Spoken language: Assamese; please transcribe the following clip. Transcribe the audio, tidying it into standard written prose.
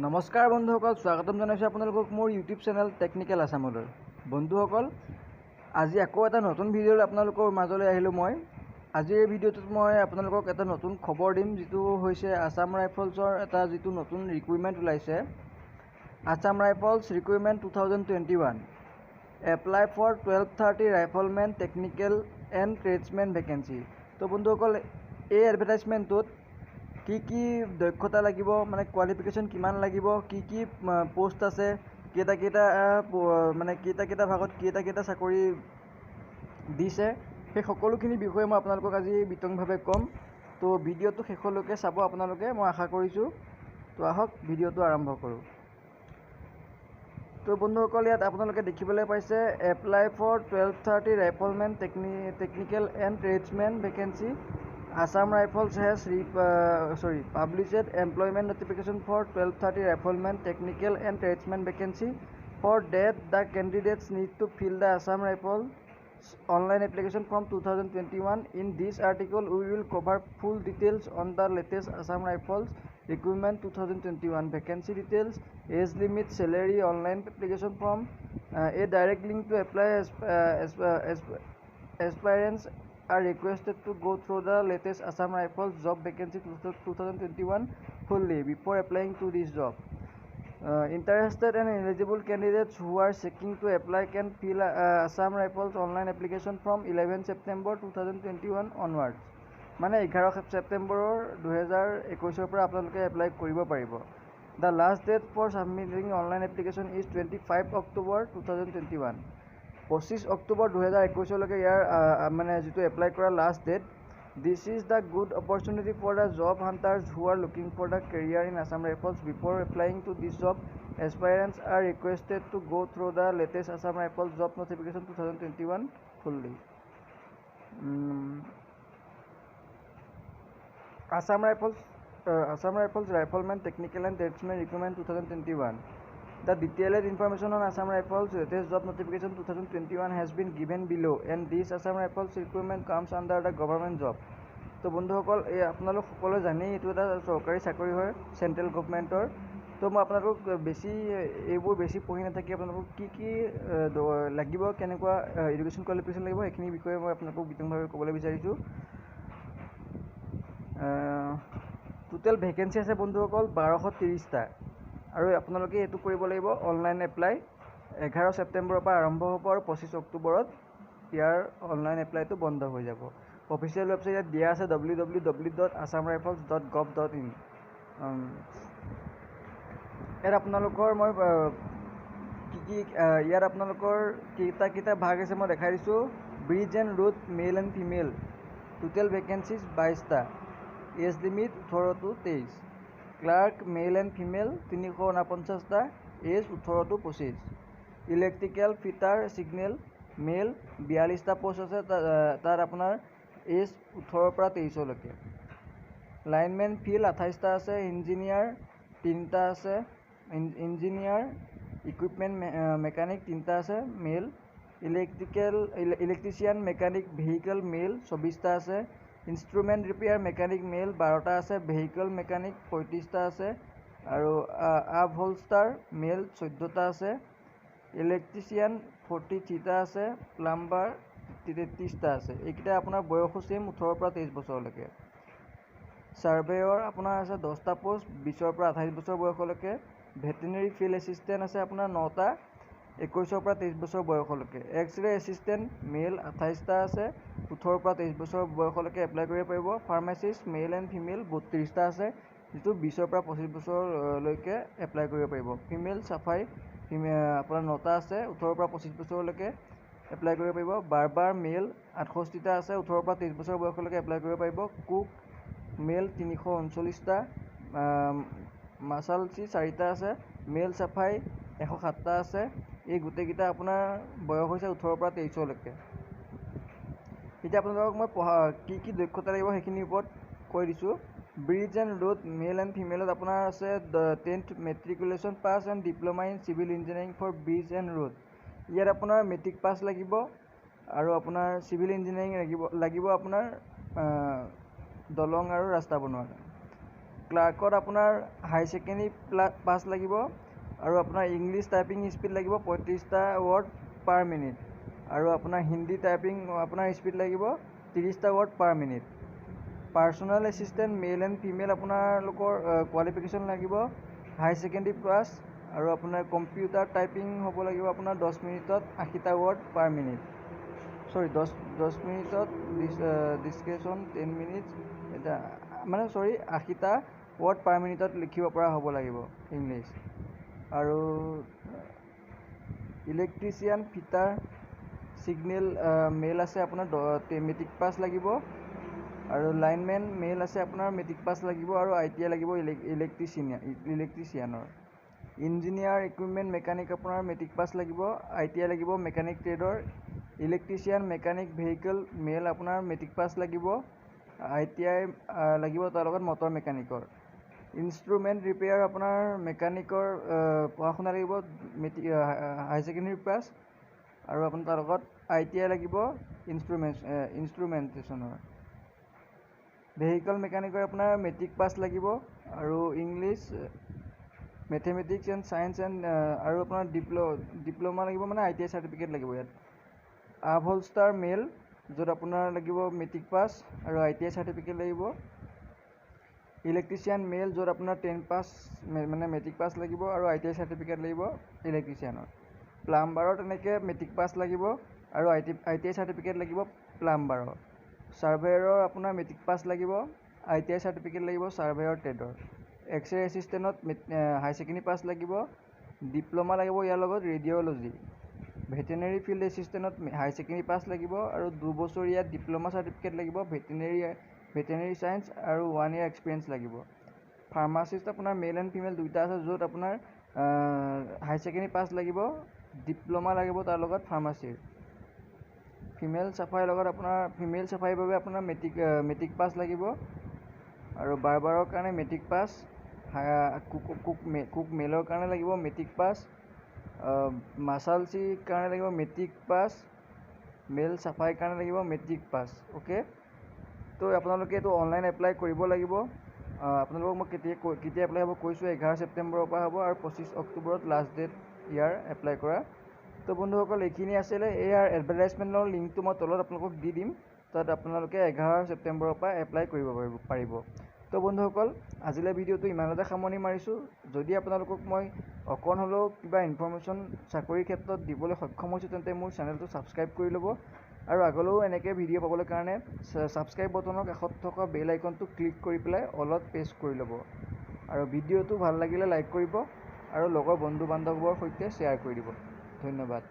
নমস্কাৰ বন্ধুসকল, স্বাগতম জনাইছোঁ আপোনালোকক মোৰ ইউটিউব চেনেল টেকনিকেল আসামলৈ। বন্ধুসকল, আজি আকৌ এটা নতুন ভিডিঅ'লৈ আপোনালোকৰ মাজলৈ আহিলোঁ মই। আজিৰ এই ভিডিঅ'টোত মই আপোনালোকক এটা নতুন খবৰ দিম, যিটো হৈছে আসাম ৰাইফলছৰ এটা যিটো নতুন ৰিক্ৰুইটমেণ্ট ওলাইছে। Assam rifles recruitment 2021 apply for 1230 riflemen technical and tradesmen vacancy. তো বন্ধুসকল, এই এডভাৰটাইজমেণ্টটোত কি দক্ষতা লাগিব, মানে কোৱালিফিকেশ্যন কিমান লাগিব, কি পোষ্ট আছে, কেইটা ভাগত কেইটা চাকৰি দিছে, সেই সকলোখিনি বিষয়ে মই আপোনালোকক আজি বিতংভাৱে ক'ম। তো ভিডিঅ'টো শেষলৈকে চাব আপোনালোকে, মই আশা কৰিছোঁ। তো আহক ভিডিঅ'টো আৰম্ভ কৰোঁ। তো বন্ধুসকল, ইয়াত আপোনালোকে দেখিবলৈ পাইছে apply for 1230 riflemen technical and tradesmen vacancy. Assam Rifles has published employment notification for 1230 riflemen technical and tradesman vacancy. For that, the candidates need to fill the Assam Rifles online application form 2021. In this article, we will cover full details on the latest Assam Rifles recruitment 2021 vacancy details, age limit, salary, online application form, a direct link to apply aspirants are requested to go through the latest Assam Rifles job vacancy 2021 fully before applying to this job. Interested and eligible candidates who are seeking to apply can fill Assam Rifles online application from 11 September 2021 onwards. মানে 11 ছেপ্টেম্বৰৰ 2021 পৰা আপোনালোকে এপ্লাই কৰিব পাৰিব। The last date for submitting online application is 25 October 2021. 25 October 2021 ইয়াৰ মানে যিটো এপ্লাই কৰা last date. This is the good opportunity for the job hunters who are looking for the career in Assam Rifles before applying to this job. Aspirants are requested to go' through the latest Assam Rifles job notification 2021 fully. Assam Rifles riflemen technical and tradesmen recruitment 2021. The detailed information on Assam Rifles latest job notification 2021 has been given below, and this Assam Rifles recruitment comes under the government job. তো বন্ধুসকল, এই আপোনালোক সকলোৱে জানেই এইটো এটা চৰকাৰী চাকৰি হয়, চেণ্ট্ৰেল গভৰ্ণমেণ্টৰ। তো মই আপোনালোকক এইবোৰ বেছি পঢ়ি নাথাকি আপোনালোকক কি লাগিব, কেনেকুৱা এডুকেশ্যন কোৱালিফিকেশ্যন লাগিব, সেইখিনি বিষয়ে মই আপোনালোকক বিতংভাৱে ক'বলৈ বিচাৰিছোঁ। টোটেল ভেকেঞ্চি আছে বন্ধুসকল 1230টা। আৰু আপোনালোকে এইটো কৰিব লাগিব অনলাইন এপ্লাই। 11 ছেপ্টেম্বৰৰ পৰা আৰম্ভ হ'ব আৰু 25 অক্টোবৰত ইয়াৰ অনলাইন এপ্লাইটো বন্ধ হৈ যাব। অফিচিয়েল ৱেবছাইট ইয়াত দিয়া আছে www.assamrifles.gov.in। ইয়াত আপোনালোকৰ মই ইয়াত আপোনালোকৰ কেইটা ভাগ আছে মই দেখাই দিছোঁ। Bridge and road male and female, total vacancies 22টা, age limit 18 to 23। Clerk male and female 349টা, age 18 to 25। Electrical fitter signal male 42টা পোষ্ট আছে, তাত আপোনাৰ এজ 18 পৰা 23লৈকে। লাইনমেন ফিল্ড 28টা আছে, ইঞ্জিনিয়াৰ 3টা আছে, ইঞ্জিনিয়াৰ ইকুইপমেণ্ট মেকানিক 3টা আছে মেল। ইলেক্ট্ৰিচিয়ান মেকানিক ভেহিকেল মেল 24টা আছে। ইনষ্ট্ৰুমেণ্ট ৰিপেয়াৰ মেকানিক মেল 12টা আছে, ভেহিকেল মেকানিক 35টা আছে, আৰু আপহোলষ্টাৰ মেল 14টা আছে। ইলেক্ট্ৰিচিয়ান 43টা আছে, প্লাম্বাৰ 33টা আছে। এইকেইটা আপোনাৰ বয়সো ছেম 18 পৰা 23 বছৰলৈকে। ছাৰ্ভেয়ৰ আপোনাৰ আছে 10টা পোষ্ট, 20 পৰা 28 বছৰ বয়সলৈকে। ভেটেনেৰী ফিল্ড এছিষ্টেণ্ট আছে আপোনাৰ 9টা, 21 পৰা 23 বছৰ বয়সলৈকে। এক্স-ৰে এছিষ্টেণ্ট মেল 28টা আছে, 18 পৰা 23 বছৰ বয়সলৈকে এপ্লাই কৰিব পাৰিব। ফাৰ্মাচিষ্ট মেল এণ্ড ফিমেল 32টা আছে, যিটো 20 পৰা 25 বছৰলৈকে এপ্লাই কৰিব পাৰিব। ফিমেল চাফাই আপোনাৰ 9টা আছে, 18 পৰা 25 বছৰলৈকে এপ্লাই কৰিব পাৰিব। বাৰ্বাৰ মেল 68টা আছে, 18 পৰা 23 বছৰ বয়সলৈকে এপ্লাই কৰিব পাৰিব। কুক মেল 339টা, মাছালচি 4টা আছে, মেল চাফাই 107টা আছে। এই গোটেইকেইটা আপোনাৰ বয়স হৈছে 18 পৰা 23লৈকে। এতিয়া আপোনালোকক মই কি দক্ষতা লাগিব সেইখিনিৰ ওপৰত কৈ দিছোঁ। Bridge and road male and ফিমেলত আপোনাৰ আছে 10th matriculation pass and diploma in civil engineering for bridge and road. ইয়াত আপোনাৰ মেট্ৰিক পাছ লাগিব আৰু আপোনাৰ চিভিল ইঞ্জিনিয়াৰিং লাগিব আপোনাৰ দলং আৰু ৰাস্তা বনোৱাৰ কাৰণে। ক্লাৰ্কত আপোনাৰ হাই ছেকেণ্ডেৰী পাছ লাগিব আৰু আপোনাৰ ইংলিছ টাইপিং স্পীড লাগিব 35টা ৱৰ্ড পাৰ মিনিট আৰু আপোনাৰ হিন্দী টাইপিং আপোনাৰ স্পীড লাগিব 30টা word per minute. Personal assistant male and female আপোনালোকৰ কোৱালিফিকেশ্যন লাগিব হাই ছেকেণ্ডেৰী পাছ আৰু আপোনাৰ কম্পিউটাৰ টাইপিং হ'ব লাগিব আপোনাৰ 10 মিনিটত 80টা ৱৰ্ড পাৰ মিনিট। 10 মিনিটত ডিছকাশ্যন 10 মিনিটছ এটা মানে 80টা ৱৰ্ড পাৰ মিনিটত লিখিব পৰা হ'ব লাগিব ইংলিছ। আৰু ইলেক্ট্ৰিচিয়ান ফিটাৰ ছিগনেল মেল আছে আপোনাৰ মেট্ৰিক পাছ লাগিব আৰু লাইনমেন মেল আছে আপোনাৰ মেট্ৰিক পাছ লাগিব আৰু ITI লাগিব ইলেক্ট্ৰিচিয়ানৰ। ইঞ্জিনিয়াৰ ইকুইপমেণ্ট মেকানিক আপোনাৰ মেট্ৰিক পাছ লাগিব ITI লাগিব মেকানিক ট্ৰেডৰ। ইলেক্ট্ৰিচিয়ান মেকানিক ভেহিকেল মেল আপোনাৰ মেট্ৰিক পাছ লাগিব ITI লাগিব তাৰ লগত মটৰ মেকানিকৰ। ইনষ্ট্ৰুমেণ্ট ৰিপেয়াৰ আপোনাৰ মেকানিকৰ পঢ়া শুনা লাগিব হাই ছেকেণ্ডেৰী পাছ আৰু আপোনাৰ তাৰ লগত ITI লাগিব ইনষ্ট্ৰুমেণ্টেশ্যনৰ। ভেহিকেল মেকানিকৰ আপোনাৰ মেট্ৰিক পাছ লাগিব আৰু ইংলিছ মেথমেটিক্স এণ্ড ছায়েন্স আৰু আপোনাৰ ডিপ্ল'মা লাগিব মানে ITI চাৰ্টিফিকেট লাগিব ইয়াত। আপহোল্ষ্টাৰ মেল য'ত আপোনাৰ লাগিব মেট্ৰিক পাছ আৰু ITI চাৰ্টিফিকেট লাগিব। ইলেক্ট্ৰিচিয়ান মেল য'ত আপোনাৰ 10 পাছ মানে মেট্ৰিক পাছ লাগিব আৰু ITI চাৰ্টিফিকেট লাগিব ইলেক্ট্ৰিচিয়ানৰ। প্লাম্বাৰৰ তেনেকৈ মেট্ৰিক পাছ লাগিব আৰু ITI চাৰ্টিফিকেট লাগিব প্লাম্বাৰৰ। ছাৰ্ভেয়াৰৰ আপোনাৰ মেট্ৰিক পাছ লাগিব ITI চাৰ্টিফিকেট লাগিব ছাৰ্ভেয়াৰ ট্ৰেডৰ। এক্সৰে এছিষ্টেণ্টত হাই ছেকেণ্ডেৰী পাছ লাগিব ডিপ্ল'মা লাগিব ইয়াৰ লগত ৰেডিঅ'লজি। ভেটেনেৰী ফিল্ড এছিষ্টেণ্টত হাই ছেকেণ্ডেৰী পাছ লাগিব আৰু 2 বছৰীয়া ডিপ্ল'মা চাৰ্টিফিকেট লাগিব ভেটেনেৰী ছায়েন্স আৰু 1 year এক্সপিৰিয়েঞ্চ লাগিব। ফাৰ্মাচিষ্ট আপোনাৰ মেল এণ্ড ফিমেল দুইটা আছে য'ত আপোনাৰ হাই ছেকেণ্ডেৰী পাছ লাগিব ডিপ্ল'মা লাগিব তাৰ লগত ফাৰ্মাচীৰ। ফিমেল চাফাইৰ লগত আপোনাৰ ফিমেল চাফাইৰ বাবে আপোনাৰ মেট্ৰিক পাছ লাগিব আৰু বাৰ্বাৰৰ কাৰণে মেট্ৰিক পাছ। কুক মেলৰ কাৰণে লাগিব মেট্ৰিক পাছ। মাছালচিৰ কাৰণে লাগিব মেট্ৰিক পাছ। মেল চাফাইৰ কাৰণে লাগিব মেট্ৰিক পাছ। অ'কে, তো আপোনালোকে এইটো অনলাইন এপ্লাই কৰিব লাগিব। আপোনালোকক মই কেতিয়া এপ্লাই হ'ব কৈছোঁ 11 ছেপ্টেম্বৰৰ পৰা হ'ব আৰু 25 অক্টোবৰত লাষ্ট ডেট ইয়াৰ এপ্লাই কৰা। তো বন্ধুসকল এইখিনি আছিলে। ইয়াৰ এডভাৰটাইজমেণ্টৰ লিংকটো মই তলত আপোনালোকক দি দিম, তাত আপোনালোকে 11 ছেপ্টেম্বৰৰ পৰা এপ্লাই কৰিব পাৰিব। তো বন্ধুসকল আজিলৈ ভিডিঅ'টো ইমানতে সামৰণি মাৰিছোঁ। যদি আপোনালোকক মই অকণ হ'লেও কিবা ইনফৰ্মেশ্যন চাকৰিৰ ক্ষেত্ৰত দিবলৈ সক্ষম হৈছোঁ তেন্তে মোৰ চেনেলটো ছাবস্ক্ৰাইব কৰি ল'ব আৰু আগলৈও এনেকৈ ভিডিঅ' পাবলৈ কাৰণে ছাবস্ক্ৰাইব বটনৰ কাষত থকা বেল আইকনটো ক্লিক কৰি পেলাই অলত প্ৰেছ কৰি ল'ব আৰু ভিডিঅ'টো ভাল লাগিলে লাইক কৰিব আৰু লগৰ বন্ধু বান্ধৱৰ সৈতে শ্বেয়াৰ কৰি দিব। ধন্যবাদ।